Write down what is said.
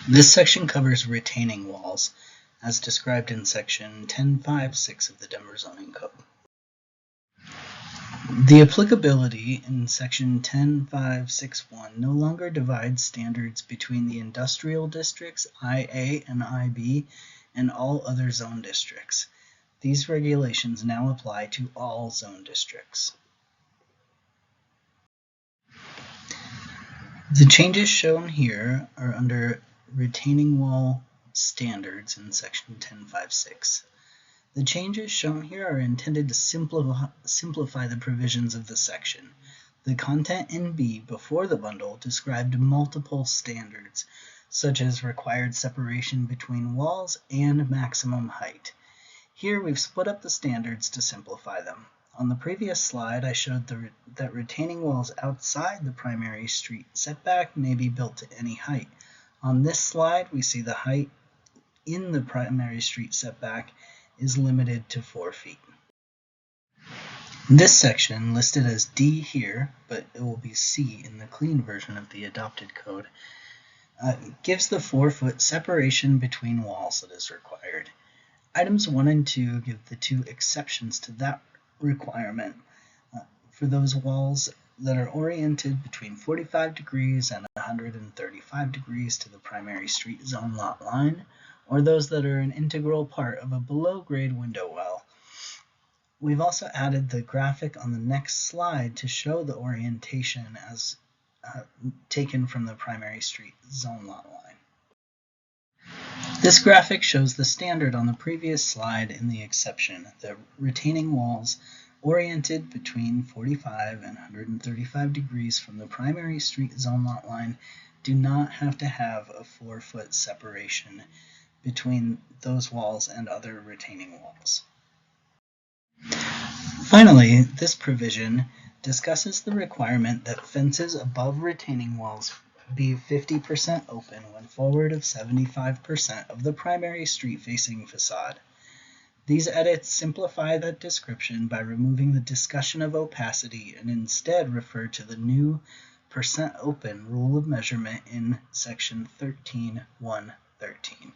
This section covers retaining walls, as described in section 10.5.6 of the Denver Zoning Code. The applicability in section 10.5.6.1 no longer divides standards between the industrial districts, IA and IB, and all other zone districts. These regulations now apply to all zone districts. The changes shown here are under retaining wall standards in section 10.5.6. The changes shown here are intended to simplify the provisions of the section. The content in B before the bundle described multiple standards, such as required separation between walls and maximum height. Here we've split up the standards to simplify them. On the previous slide, I showed that retaining walls outside the primary street setback may be built to any height. On this slide, we see the height in the primary street setback is limited to 4 feet. This section, listed as D here, but it will be C in the clean version of the adopted code, gives the 4-foot separation between walls that is required. Items 1 and 2 give the 2 exceptions to that requirement for those walls that are oriented between 45 degrees and 135 degrees to the primary street zone lot line, or those that are an integral part of a below-grade window well. We've also added the graphic on the next slide to show the orientation as taken from the primary street zone lot line. This graphic shows the standard on the previous slide in the exception, that retaining walls oriented between 45 and 135 degrees from the primary street zone lot line do not have to have a 4-foot separation between those walls and other retaining walls. Finally, this provision discusses the requirement that fences above retaining walls be 50% open when forward of 75% of the primary street-facing facade. These edits simplify that description by removing the discussion of opacity and instead refer to the new % open rule of measurement in section 13.1.13.